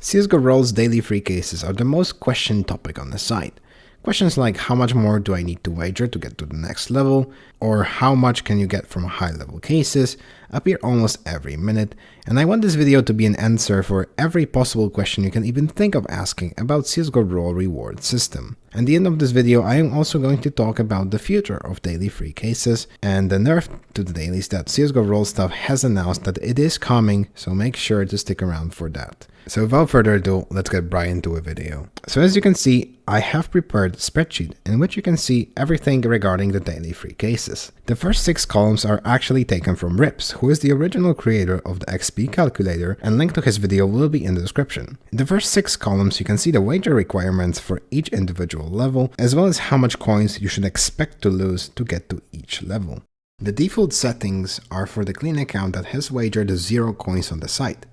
csgoroll's daily free cases are the most questioned topic on the site. Questions like how much more do I need to wager to get to the next level, or how much can you get from high level cases, appear almost every minute, and I want this video to be an answer for every possible question you can even think of asking about csgoroll reward system. At the end of this video, I am also going to talk about the future of daily free cases and the nerf to the dailies that csgoroll stuff has announced that it is coming, so make sure to stick around for that. So without further ado, let's get right into a video. So as you can see, I have prepared a spreadsheet in which you can see everything regarding the daily free cases. The first 6 columns are actually taken from Rips, who is the original creator of the XP calculator, and link to his video will be in the description. In the first 6 columns you can see the wager requirements for each individual level, as well as how much coins you should expect to lose to get to each level. The default settings are for the clean account that has wagered 0 coins on the site.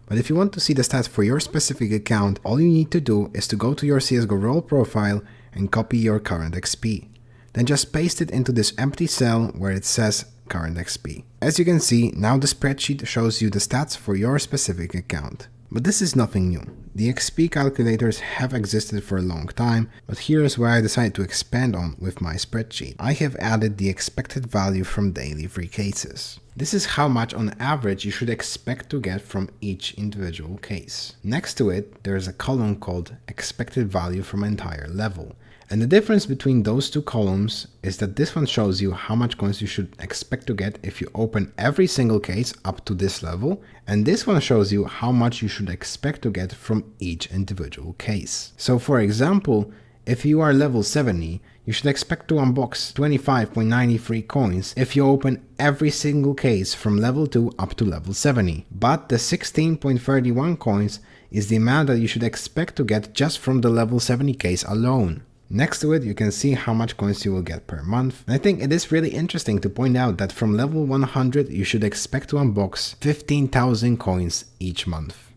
But if you want to see the stats for your specific account, all you need to do is to go to your csgoroll profile and copy your current XP. Then just paste it into this empty cell where it says current XP. As you can see, now the spreadsheet shows you the stats for your specific account. But this is nothing new. The XP calculators have existed for a long time, but here is where I decided to expand on with my spreadsheet. I have added the expected value from daily free cases. This is how much on average you should expect to get from each individual case. Next to it, there is a column called expected value from entire level. And the difference between those 2 columns is that this one shows you how much coins you should expect to get if you open every single case up to this level, and this one shows you how much you should expect to get from each individual case. So for example, if you are level 70, you should expect to unbox 25.93 coins if you open every single case from level 2 up to level 70. But the 16.31 coins is the amount that you should expect to get just from the level 70 case alone. Next to it, you can see how much coins you will get per month. And I think it is really interesting to point out that from level 100, you should expect to unbox 15,000 coins each month.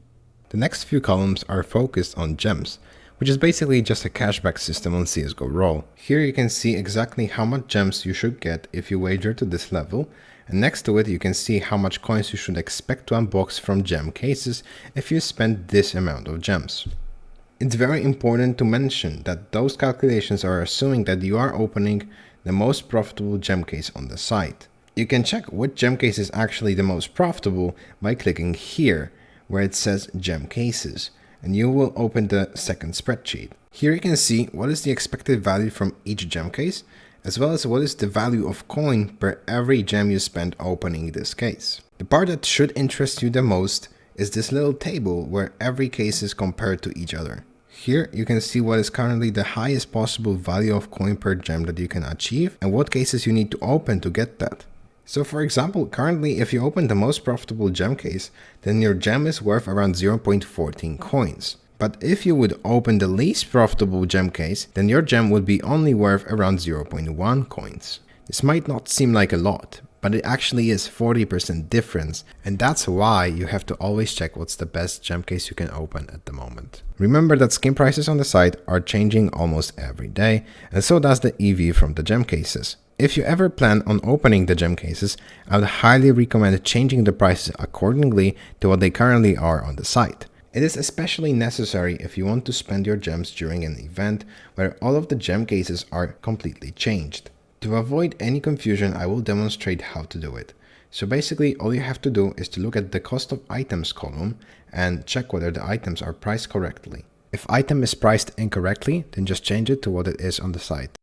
The next few columns are focused on gems, which is basically just a cashback system on csgoroll. Here you can see exactly how much gems you should get if you wager to this level, and next to it you can see how much coins you should expect to unbox from gem cases if you spend this amount of gems. It's very important to mention that those calculations are assuming that you are opening the most profitable gem case on the site. You can check which gem case is actually the most profitable by clicking here, where it says gem cases, and you will open the second spreadsheet. Here you can see what is the expected value from each gem case, as well as what is the value of coin per every gem you spend opening this case. The part that should interest you the most is this little table where every case is compared to each other. Here you can see what is currently the highest possible value of coin per gem that you can achieve and what cases you need to open to get that. So for example, currently if you open the most profitable gem case, then your gem is worth around 0.14 coins. But if you would open the least profitable gem case, then your gem would be only worth around 0.1 coins. This might not seem like a lot, but it actually is 40% difference, and that's why you have to always check what's the best gem case you can open at the moment. Remember that skin prices on the site are changing almost every day, and so does the EV from the gem cases. If you ever plan on opening the gem cases, I would highly recommend changing the prices accordingly to what they currently are on the site. It is especially necessary if you want to spend your gems during an event where all of the gem cases are completely changed. To avoid any confusion, I will demonstrate how to do it. So basically, all you have to do is to look at the cost of items column and check whether the items are priced correctly. If item is priced incorrectly, then just change it to what it is on the site.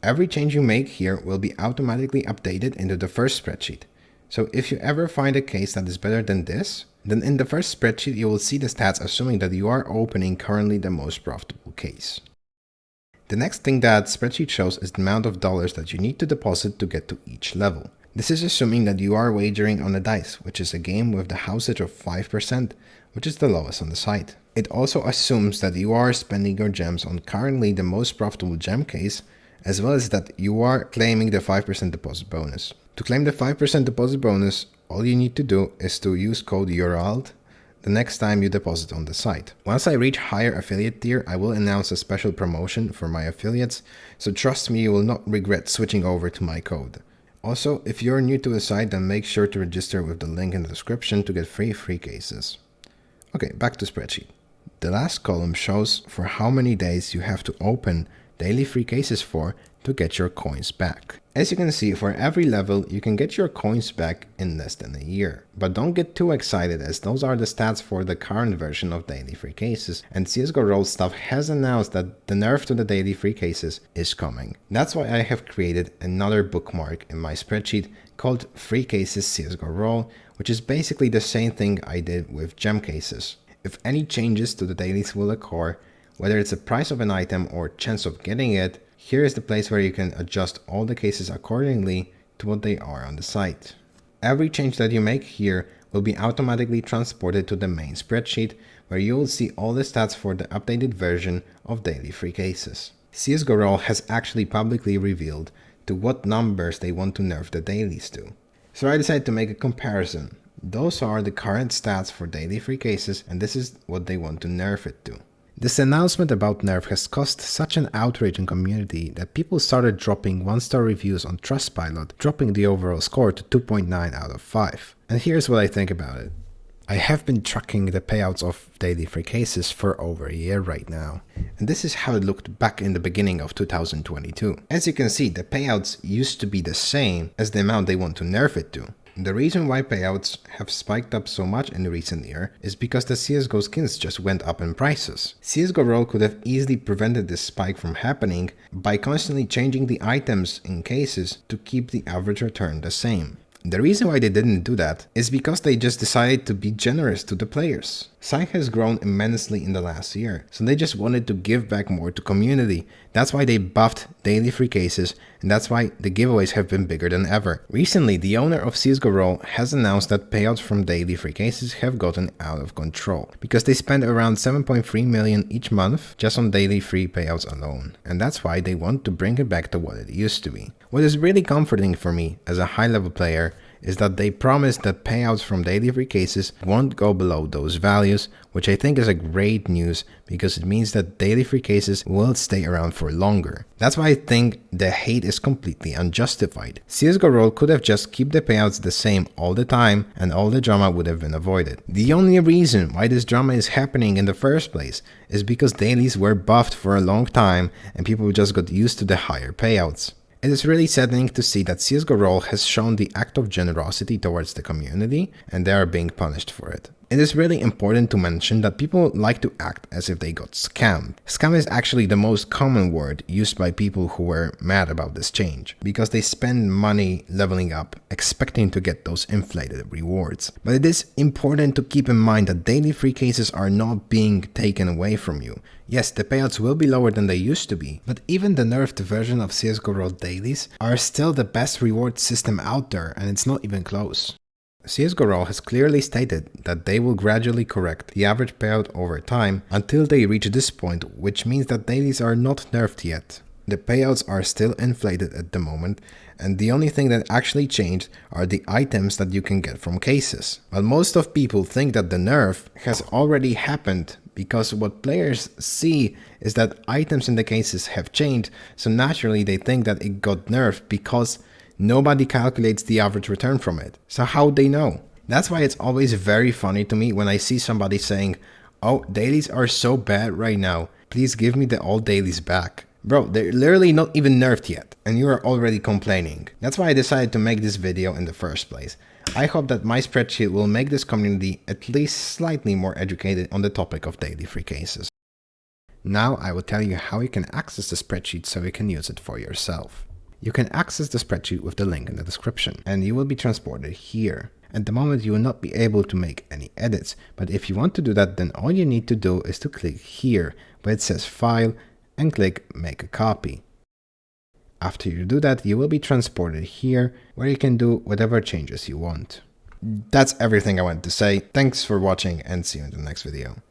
Every change you make here will be automatically updated into the first spreadsheet. So if you ever find a case that is better than this, then in the first spreadsheet you will see the stats assuming that you are opening currently the most profitable case. The next thing that spreadsheet shows is the amount of dollars that you need to deposit to get to each level. This is assuming that you are wagering on a dice, which is a game with the housage of 5%, which is the lowest on the site. It also assumes that you are spending your gems on currently the most profitable gem case, as well as that you are claiming the 5% deposit bonus. To claim the 5% deposit bonus, all you need to do is to use code csgoroll the next time you deposit on the site. Once I reach higher affiliate tier, I will announce a special promotion for my affiliates, so trust me, you will not regret switching over to my code. Also, if you're new to the site, then make sure to register with the link in the description to get free cases. Okay, back to spreadsheet. The last column shows for how many days you have to open daily free cases for to get your coins back. As you can see, for every level you can get your coins back in less than a year. But don't get too excited, as those are the stats for the current version of daily free cases, and csgoroll stuff has announced that the nerf to the daily free cases is coming. That's why I have created another bookmark in my spreadsheet called Free Cases csgoroll, which is basically the same thing I did with gem cases. If any changes to the dailies will occur, whether it's the price of an item or chance of getting it, here is the place where you can adjust all the cases accordingly to what they are on the site. Every change that you make here will be automatically transported to the main spreadsheet, where you will see all the stats for the updated version of daily free cases. csgoroll has actually publicly revealed to what numbers they want to nerf the dailies to. So I decided to make a comparison. Those are the current stats for daily free cases, and this is what they want to nerf it to. This announcement about Nerf has caused such an outrage in community that people started dropping 1-star reviews on Trustpilot, dropping the overall score to 2.9 out of 5. And here's what I think about it. I have been tracking the payouts of daily free cases for over a year right now, and this is how it looked back in the beginning of 2022. As you can see, the payouts used to be the same as the amount they want to nerf it to. The reason why payouts have spiked up so much in the recent year is because the CSGO skins just went up in prices. csgoroll could have easily prevented this spike from happening by constantly changing the items in cases to keep the average return the same. The reason why they didn't do that is because they just decided to be generous to the players. Site has grown immensely in the last year, so they just wanted to give back more to community. That's why they buffed daily free cases, and that's why the giveaways have been bigger than ever. Recently, the owner of csgoroll has announced that payouts from daily free cases have gotten out of control, because they spend around 7.3 million each month just on daily free payouts alone, and that's why they want to bring it back to what it used to be. What is really comforting for me as a high-level player is that they promised that payouts from daily free cases won't go below those values, which I think is a great news because it means that daily free cases will stay around for longer. That's why I think the hate is completely unjustified. csgoroll could have just kept the payouts the same all the time and all the drama would have been avoided. The only reason why this drama is happening in the first place is because dailies were buffed for a long time and people just got used to the higher payouts. It is really saddening to see that csgoroll has shown the act of generosity towards the community and they are being punished for it. It is really important to mention that people like to act as if they got scammed. Scam is actually the most common word used by people who were mad about this change, because they spend money leveling up, expecting to get those inflated rewards. But it is important to keep in mind that daily free cases are not being taken away from you. Yes, the payouts will be lower than they used to be, but even the nerfed version of csgoroll dailies are still the best reward system out there, and it's not even close. csgoroll has clearly stated that they will gradually correct the average payout over time until they reach this point, which means that dailies are not nerfed yet. The payouts are still inflated at the moment, and the only thing that actually changed are the items that you can get from cases. But most of people think that the nerf has already happened, because what players see is that items in the cases have changed, so naturally they think that it got nerfed because nobody calculates the average return from it. So how they know? That's why it's always very funny to me when I see somebody saying, "Oh, dailies are so bad right now, please give me the old dailies back." Bro, they're literally not even nerfed yet, and you are already complaining. That's why I decided to make this video in the first place. I hope that my spreadsheet will make this community at least slightly more educated on the topic of daily free cases. Now I will tell you how you can access the spreadsheet so you can use it for yourself. You can access the spreadsheet with the link in the description, and you will be transported here. At the moment you will not be able to make any edits, but if you want to do that, then all you need to do is to click here where it says File and click Make a Copy. After you do that, you will be transported here where you can do whatever changes you want. That's everything I wanted to say. Thanks for watching and see you in the next video.